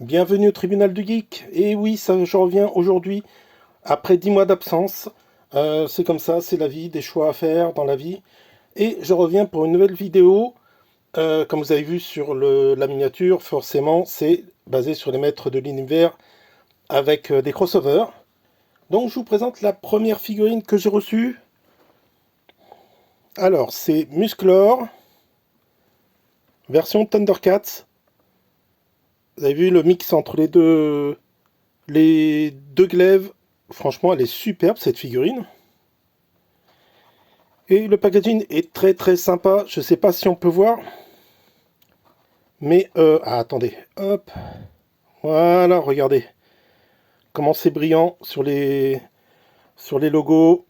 Bienvenue au tribunal du geek. Et oui, ça, je reviens aujourd'hui après 10 mois d'absence. C'est comme ça, c'est la vie, des choix à faire dans la vie. Et je reviens pour une nouvelle vidéo. Comme vous avez vu sur la miniature, forcément, c'est basé sur les maîtres de l'univers avec des crossovers. Donc je vous présente la première figurine que j'ai reçue. Alors, c'est Musclor, version Thundercats. Vous avez vu le mix entre les deux glaives. Franchement, elle est superbe cette figurine. Et le packaging est très très sympa. Je sais pas si on peut voir. Mais, attendez. Hop. Voilà, regardez. Comment c'est brillant sur les logos.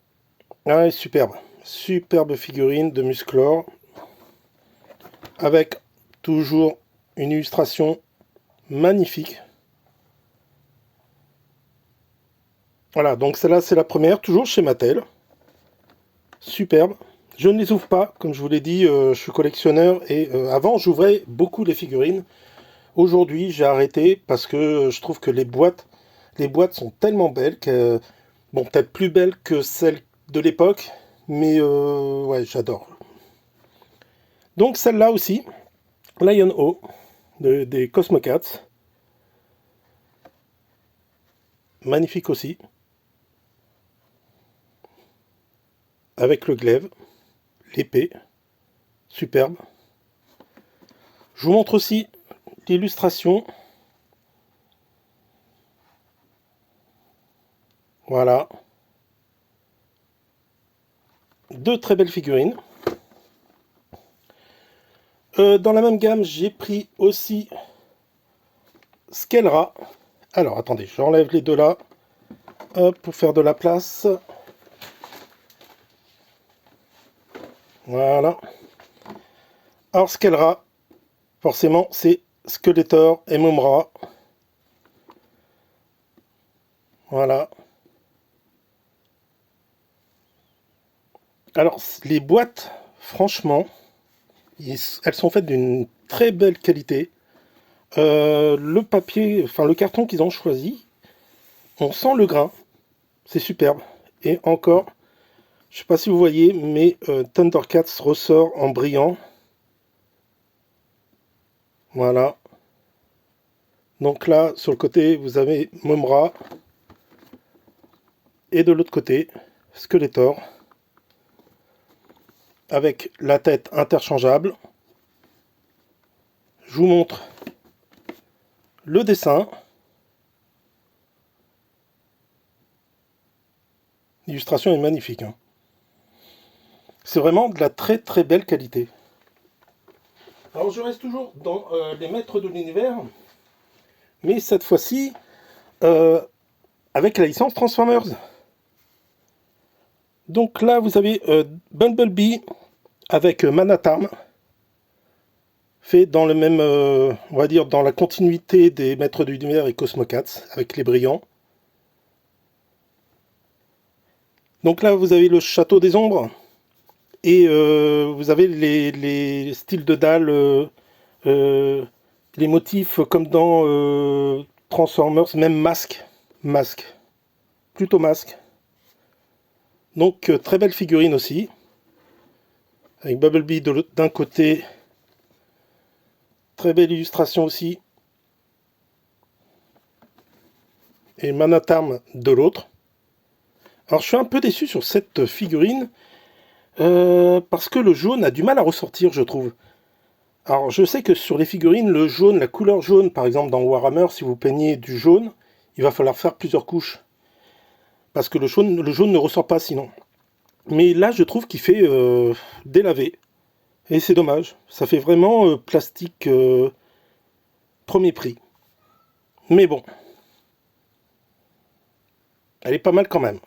Ah, superbe. Superbe figurine de Musclor. Avec toujours une illustration magnifique. Voilà, donc celle-là c'est la première. Toujours chez Mattel. Superbe. Je ne les ouvre pas, comme je vous l'ai dit, je suis collectionneur et avant j'ouvrais beaucoup les figurines. Aujourd'hui j'ai arrêté parce que je trouve que les boîtes sont tellement belles que, bon, peut-être plus belles que celles de l'époque, mais ouais, j'adore. Donc celle-là aussi, Lion-O, des Cosmocats. Magnifique aussi, avec le glaive, l'épée, superbe. Je vous montre aussi l'illustration. Voilà. Deux très belles figurines. Dans la même gamme, j'ai pris aussi Skelra. Alors, attendez, j'enlève les deux là. Hop, pour faire de la place. Voilà. Alors, Skelra, forcément, c'est Skeletor et Mumra. Voilà. Alors, les boîtes, franchement, elles sont faites d'une très belle qualité. Le papier, enfin le carton qu'ils ont choisi, on sent le grain. C'est superbe. Et encore, je sais pas si vous voyez, mais Thundercats ressort en brillant. Voilà. Donc là, sur le côté, vous avez Mumra. Et de l'autre côté, Skeletor. Avec la tête interchangeable. Je vous montre le dessin. L'illustration est magnifique, hein. C'est vraiment de la très très belle qualité. Alors je reste toujours dans les maîtres de l'univers. Mais cette fois-ci, euh, avec la licence Transformers. Donc là, vous avez Bumblebee avec Manatarm, fait dans le même, on va dire, dans la continuité des Maîtres de l'Univers et Cosmocats, avec les brillants. Donc là, vous avez le Château des Ombres, et vous avez les styles de dalles, les motifs comme dans Transformers, même masque, plutôt masque. Donc très belle figurine aussi, avec Bumblebee d'un côté. Très belle illustration aussi. Et Manatarm de l'autre. Alors je suis un peu déçu sur cette figurine. Parce que le jaune a du mal à ressortir, je trouve. Alors je sais que sur les figurines, le jaune, la couleur jaune, par exemple dans Warhammer, si vous peignez du jaune, il va falloir faire plusieurs couches. Parce que le jaune ne ressort pas sinon. Mais là, je trouve qu'il fait délavé. Et c'est dommage. Ça fait vraiment plastique premier prix. Mais bon, elle est pas mal quand même.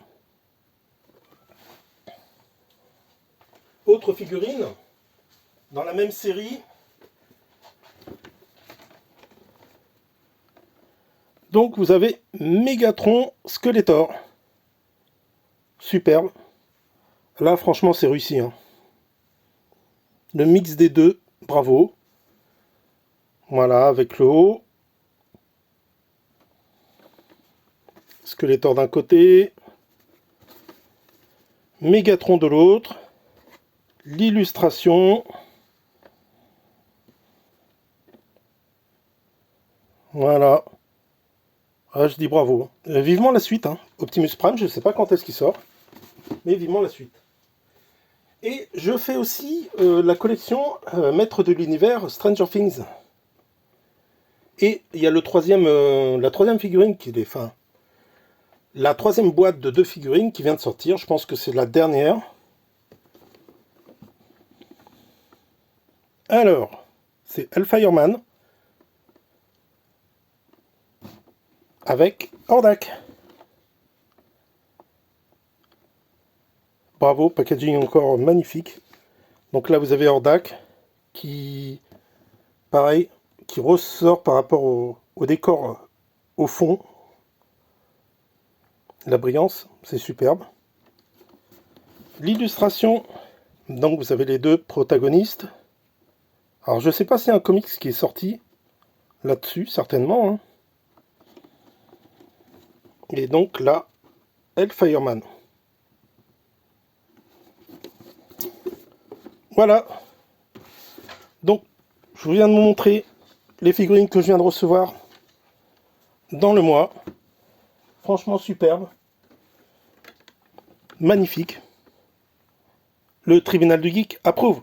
Autre figurine, dans la même série. Donc vous avez Megatron Skeletor. Superbe. Là, franchement, c'est réussi, hein. Le mix des deux, bravo. Voilà, avec le haut. Skeletor d'un côté, Mégatron de l'autre, l'illustration. Voilà. Ah, je dis bravo. Vivement la suite. Hein. Optimus Prime, je ne sais pas quand est-ce qu'il sort, mais vivement la suite. Et je fais aussi la collection Maître de l'univers Stranger Things. Et il y a la troisième figurine qui est fin. La troisième boîte de 2 figurines qui vient de sortir. Je pense que c'est la dernière. Alors, c'est Hellfireman avec Hordak. Bravo, packaging encore magnifique. Donc là, vous avez Hordak qui, pareil, qui ressort par rapport au décor au fond. La brillance, c'est superbe. L'illustration, donc vous avez les 2 protagonistes. Alors je sais pas s'il y a un comics qui est sorti là-dessus, certainement. Hein. Et donc là, Hellfireman. Voilà. Donc, je viens de vous montrer les figurines que je viens de recevoir dans le mois. Franchement superbe. Magnifique. Le tribunal du geek approuve.